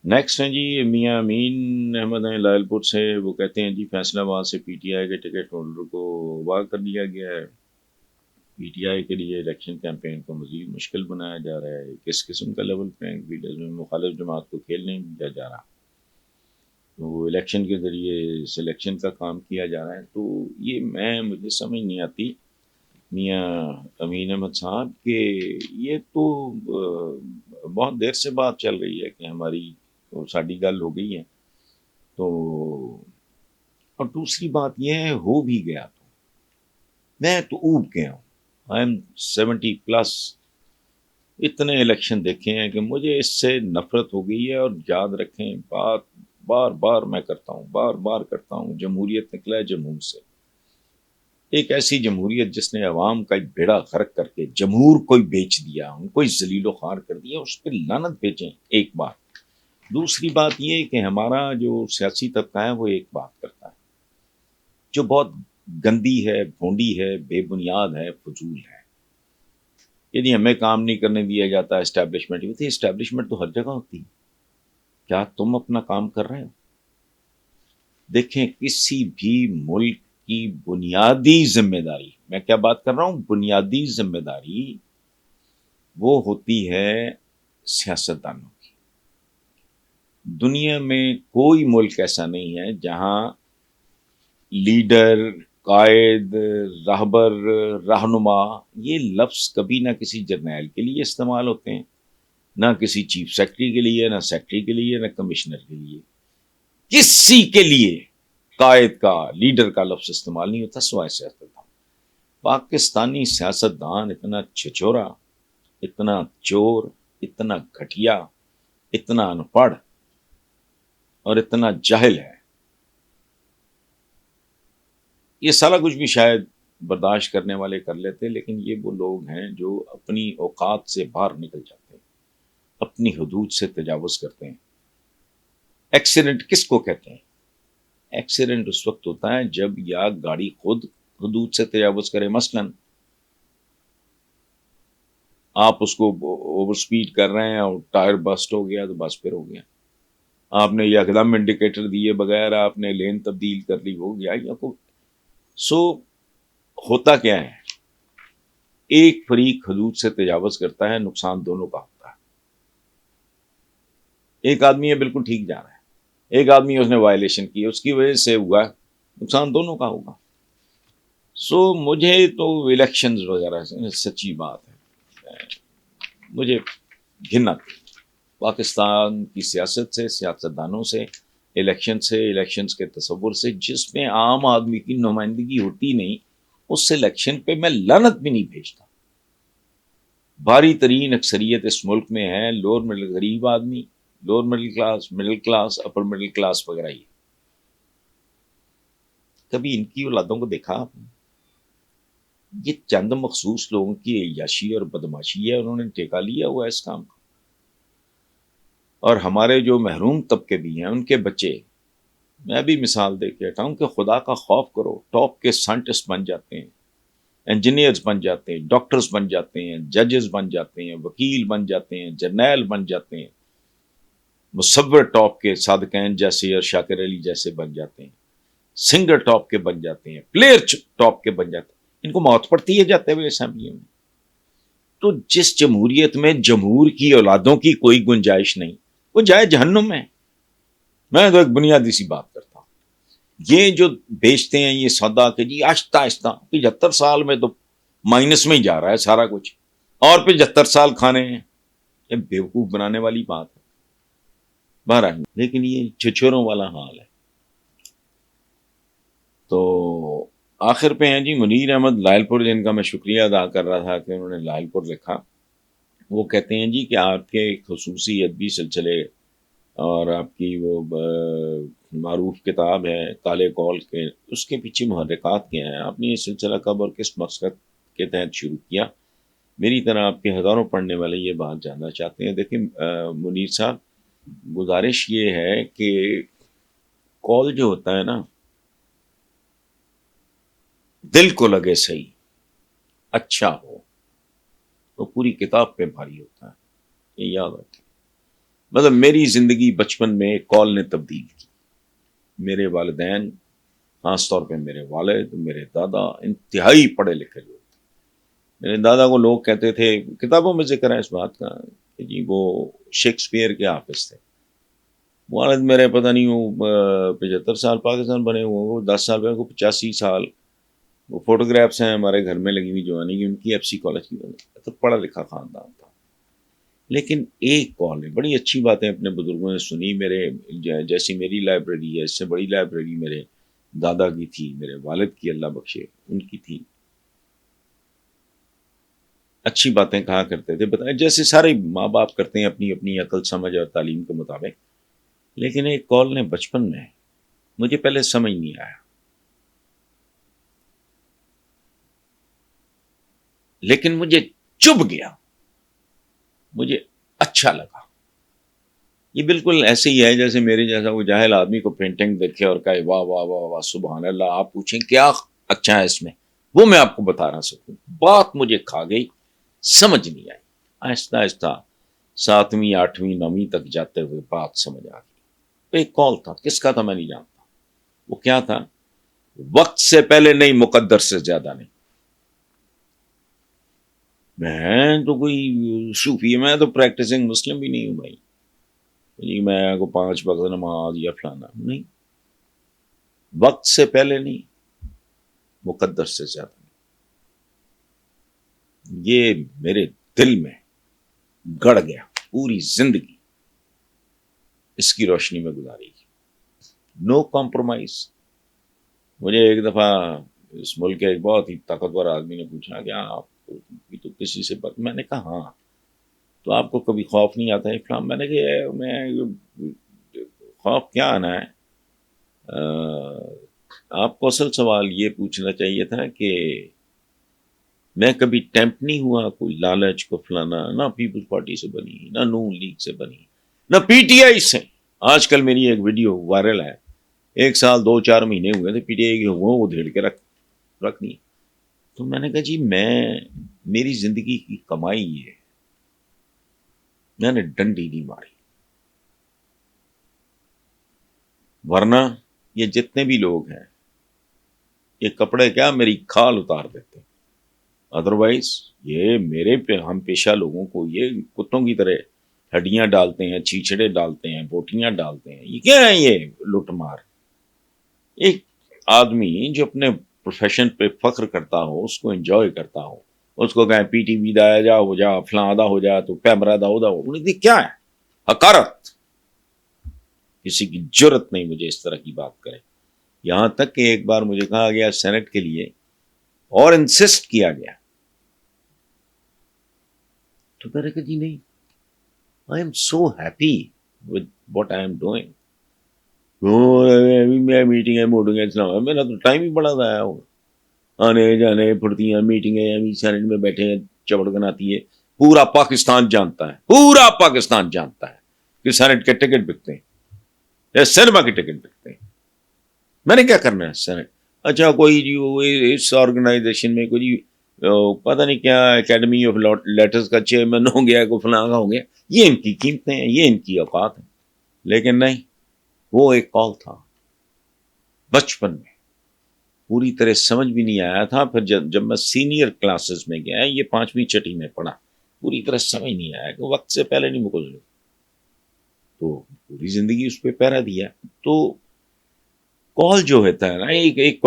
Next ہیں جی میاں امین احمد ہیں لائل پور سے. وہ کہتے ہیں جی فیصلہ آباد سے پی ٹی آئی کے ٹکٹ ہولڈر کو اغوا کر لیا گیا ہے. پی ٹی آئی کے لیے الیکشن کیمپین کو مزید مشکل بنایا جا رہا ہے. کس قسم کا لیول پلینگ فیلڈ میں مخالف جماعت کو کھیل نہیں دیا جا رہا. وہ الیکشن کے ذریعے سلیکشن کا کام کیا جا رہا ہے. تو یہ مجھے سمجھ نہیں آتی میاں امین احمد صاحب کہ یہ تو بہت دیر سے بات چل رہی ہے کہ ہماری ساڈی گل ہو گئی ہے. تو اور دوسری بات یہ ہے ہو بھی گیا تو میں تو اوب گیا ہوں. I am 70+. اتنے الیکشن دیکھے ہیں کہ مجھے اس سے نفرت ہو گئی ہے. اور یاد رکھیں بات بار بار میں کرتا ہوں، بار بار کرتا ہوں، جمہوریت نکلا ہے جمہور سے. ایک ایسی جمہوریت جس نے عوام کا ایک بیڑا غرق کر کے جمہور کو بیچ دیا، ان کو ذلیل و خوار کر دیا. اس پہ لعنت بھیجیں. ایک بات. دوسری بات یہ کہ ہمارا جو سیاسی طبقہ ہے وہ ایک بات کرتا ہے جو بہت گندی ہے، بھونڈی ہے، بے بنیاد ہے، فضول ہے. یعنی ہمیں کام نہیں کرنے دیا جاتا. اسٹیبلشمنٹ ہوتی ہے. اسٹیبلشمنٹ تو ہر جگہ ہوتی ہے. کیا تم اپنا کام کر رہے ہو؟ دیکھیں کسی بھی ملک کی بنیادی ذمہ داری، میں کیا بات کر رہا ہوں، بنیادی ذمہ داری وہ ہوتی ہے سیاستدانوں کی. دنیا میں کوئی ملک ایسا نہیں ہے جہاں لیڈر، قائد، رہبر، رہنما، یہ لفظ کبھی نہ کسی جرنیل کے لیے استعمال ہوتے ہیں، نہ کسی چیف سیکرٹری کے لیے، نہ سیکرٹری کے لیے، نہ کمشنر کے لیے. کسی کے لیے قائد کا، لیڈر کا لفظ استعمال نہیں ہوتا سوائے سیاستدان. پاکستانی سیاستدان اتنا چھچورا، اتنا چور، اتنا گھٹیا، اتنا ان پڑھ اور اتنا جاہل ہے. یہ سارا کچھ بھی شاید برداشت کرنے والے کر لیتے، لیکن یہ وہ لوگ ہیں جو اپنی اوقات سے باہر نکل جاتے ہیں، اپنی حدود سے تجاوز کرتے ہیں. ایکسیڈنٹ کس کو کہتے ہیں؟ ایکسیڈنٹ اس وقت ہوتا ہے جب یا گاڑی خود حدود سے تجاوز کرے. مثلا آپ اس کو اوور سپیڈ کر رہے ہیں اور ٹائر بسٹ ہو گیا تو بس پھر ہو گیا. آپ نے یکدم انڈیکیٹر دیے بغیر آپ نے لین تبدیل کر لی، ہو گیا. یا کو سو ہوتا کیا ہے، ایک فریق حدود سے تجاوز کرتا ہے، نقصان دونوں کا ہوتا ہے. ایک آدمی ہے بالکل ٹھیک جا رہا ہے، ایک آدمی اس نے وائلیشن کی، اس کی وجہ سے ہوا، نقصان دونوں کا ہوگا. سو مجھے تو الیکشنز وغیرہ سے سچی بات ہے، مجھے گھن آتی پاکستان کی سیاست سے، سیاستدانوں سے، الیکشن سے، الیکشنز کے تصور سے جس میں عام آدمی کی نمائندگی ہوتی نہیں. اس الیکشن پہ میں لعنت بھی نہیں بھیجتا. بھاری ترین اکثریت اس ملک میں ہے لوور مڈل، غریب آدمی، lower middle class, upper middle class وغیرہ. کبھی ان کی اولادوں کو دیکھا آپ نے؟ یہ چند مخصوص لوگوں کی عیاشی اور بدماشی ہے، انہوں نے ٹیکا لیا ہوا ہے اس کام کا. اور ہمارے جو محروم طبقے بھی ہیں ان کے بچے، میں بھی مثال دے کے ہٹا ہوں کہ خدا کا خوف کرو، ٹاپ کے سائنٹسٹ بن جاتے ہیں، انجینئرز بن جاتے ہیں، ڈاکٹرز بن جاتے ہیں، ججز بن جاتے ہیں، وکیل بن جاتے ہیں، جرنیل بن جاتے ہیں، مصور ٹاپ کے صادقین جیسے اور شاکر علی جیسے بن جاتے ہیں، سنگر ٹاپ کے بن جاتے ہیں، پلیئر ٹاپ کے بن جاتے ہیں. ان کو موت پڑتی ہے جاتے ہوئے اسمبلیوں میں. تو جس جمہوریت میں جمہور کی اولادوں کی کوئی گنجائش نہیں، وہ جائے جہنم میں. میں تو ایک بنیادی سی بات کرتا ہوں، یہ جو بیچتے ہیں یہ سودا کہ جی آہستہ آہستہ 75 سال میں تو مائنس میں ہی جا رہا ہے سارا کچھ، اور 75 سال کھانے ہیں، یہ بیوقوف بنانے والی بات ہے. بہرحال لیکن یہ چھچوروں والا حال ہے. تو آخر پہ ہیں جی منیر احمد لائل پور، جن کا میں شکریہ ادا کر رہا تھا کہ انہوں نے لائل پور لکھا. وہ کہتے ہیں جی کہ آپ کے خصوصی ادبی سلسلے اور آپ کی وہ معروف کتاب ہے کالے کول کے، اس کے پیچھے محرکات کیا ہیں؟ آپ نے یہ سلسلہ کب اور کس مقصد کے تحت شروع کیا؟ میری طرح آپ کے ہزاروں پڑھنے والے یہ بات جاننا چاہتے ہیں. دیکھیں منیر صاحب، گزارش یہ ہے کہ کال جو ہوتا ہے نا، دل کو لگے صحیح، اچھا ہو، تو پوری کتاب پہ بھاری ہوتا ہے. یہ یاد رکھیں. مطلب میری زندگی بچپن میں ایک کال نے تبدیل کی. میرے والدین، خاص طور پہ میرے والد، میرے دادا انتہائی پڑھے لکھے لوگ تھے. میرے دادا کو لوگ کہتے تھے، کتابوں میں ذکر ہے اس بات کا، کہ جی وہ شیکسپیئر کے حافظ تھے. والد میرے پتہ نہیں وہ 75 سال پاکستان بنے ہوئے، وہ 10 سال پہ 85 سال. وہ فوٹوگرافس ہیں ہمارے گھر میں لگی ہوئی جوانی کی، ان کی ایف سی کالج کی وجہ، تو پڑھا لکھا خاندان تھا. لیکن ایک کال ہے، بڑی اچھی باتیں اپنے بزرگوں نے سنی. میرے جیسی میری لائبریری ہے، اس سے بڑی لائبریری میرے دادا کی تھی، میرے والد کی اللہ بخشے ان کی تھی. اچھی باتیں کہا کرتے تھے، بتائیں جیسے سارے ماں باپ کرتے ہیں اپنی اپنی عقل سمجھ اور تعلیم کے مطابق. لیکن ایک کال نے بچپن میں مجھے پہلے سمجھ نہیں آیا، لیکن مجھے چبھ گیا، مجھے اچھا لگا. یہ بالکل ایسے ہی ہے جیسے میرے جیسا وہ جاہل آدمی کو پینٹنگ دیکھے اور کہے واہ واہ واہ واہ سبحان اللہ. آپ پوچھیں کیا اچھا ہے اس میں، وہ میں آپ کو بتا نہ سکوں. بات مجھے کھا گئی، سمجھ نہیں آئی. آہستہ آہستہ 7ویں 8ویں 9ویں تک جاتے ہوئے بات سمجھ آ گئی. ایک کال تھا، کس کا تھا میں نہیں جانتا. وہ کیا تھا؟ وقت سے پہلے نہیں، مقدر سے زیادہ نہیں. میں تو کوئی صوفی، میں تو پریکٹسنگ مسلم بھی نہیں ہوں بھائی. جی میں کو 5 وقت نماز یا فلانا نہیں. وقت سے پہلے نہیں، مقدر سے زیادہ نہیں. یہ میرے دل میں گڑ گیا، پوری زندگی اس کی روشنی میں گزاری. نو کمپرومائز. مجھے ایک دفعہ اس ملک کے ایک بہت ہی طاقتور آدمی نے پوچھا کہ آپ تو کسی سے بات، میں نے کہا ہاں، تو آپ کو کبھی خوف نہیں آتا ہے فلام؟ میں نے کہا میں خوف کیا آنا ہے، آپ کو اصل سوال یہ پوچھنا چاہیے تھا کہ میں کبھی ٹیمپٹ نہیں ہوا کوئی لالچ کو فلانا. نہ پیپلز پارٹی سے بنی، نہ نون لیگ سے بنی، نہ پی ٹی آئی سے. آج کل میری ایک ویڈیو وائرل ہے، 1 سال 2 4 مہینے ہوئے تھے پی ٹی آئی کے ہوئے، وہ دھیڑ کے رکھ دی. تو میں نے کہا جی میری زندگی کی کمائی یہ، میں نے ڈنڈی نہیں ماری. ورنہ یہ جتنے بھی لوگ ہیں یہ کپڑے کیا میری کھال اتار دیتے. ادروائز یہ میرے پہ ہم پیشہ لوگوں کو یہ کتوں کی طرح ہڈیاں ڈالتے ہیں، چھیچڑے ڈالتے ہیں، بوٹیاں ڈالتے ہیں. یہ کیا ہے؟ یہ لوٹ مار. ایک آدمی جو اپنے پروفیشن پہ فخر کرتا ہو، اس کو انجوائے کرتا ہو، اس کو کہیں پی ٹی وی دایا جا ہو جا، فلاں دا ہو جا، تو پیمرا دا ہو، یہ کیا ہے؟ حقارت. کسی کی جرت نہیں مجھے اس طرح کی بات کرے. یہاں تک کہ ایک بار مجھے کہا گیا سینٹ کے لیے اور انسسٹ کیا گیا، تو میں نے کہا جی نہیں، I am so happy with what I am doing. Meeting ہے موٹنگ ہے، میرا تو ٹائم ہی بڑا ضائع ہوگا، آنے جانے پھرتیاں میٹنگیں، سینٹ میں بیٹھے ہیں چپڑ آتی ہے. پورا پاکستان جانتا ہے، پورا پاکستان جانتا ہے کہ سینٹ کے ٹکٹ بکتے ہیں یا سینما کے ٹکٹ بکتے ہیں. میں نے کیا کرنا ہے سینٹ؟ اچھا کوئی جی اس آرگنائزیشن میں کوئی پتہ نہیں کیا اکیڈمی آف لیٹرز کا چیئرمین ہو گیا، کوئی فلاں ہو گیا. یہ ان کی قیمتیں ہیں، یہ ان کی اوقات ہیں. لیکن نہیں، وہ ایک کال تھا بچپن میں، پوری طرح سمجھ بھی نہیں آیا تھا. پھر جب میں سینئر کلاسز میں گیا، یہ 5ویں 6ٹھی میں پڑھا، پوری طرح سمجھ نہیں آیا کہ وقت سے پہلے نہیں مکل لو. تو پوری زندگی اس پہ پہرا دیا. تو کال جو ہوتا ہے نا، ایک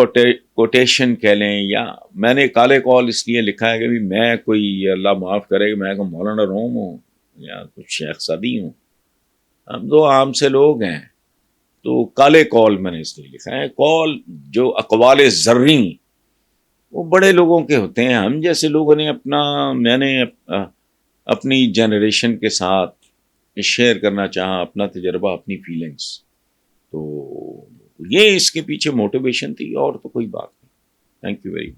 کوٹیشن کہہ لیں، یا میں نے کالے کال اس لیے لکھا ہے کہ میں کوئی اللہ معاف کرے کہ میں مولانا روم ہوں یا کچھ شیخ سادی ہوں. ہم تو عام سے لوگ ہیں. تو کالے کال میں نے اس لیے لکھا ہے. کال جو اقوال زریں وہ بڑے لوگوں کے ہوتے ہیں. ہم جیسے لوگوں نے میں نے اپنی جنریشن کے ساتھ شیئر کرنا چاہا اپنا تجربہ، اپنی فیلنگز. تو یہ اس کے پیچھے موٹیویشن تھی، اور تو کوئی بات نہیں. Thank you very much.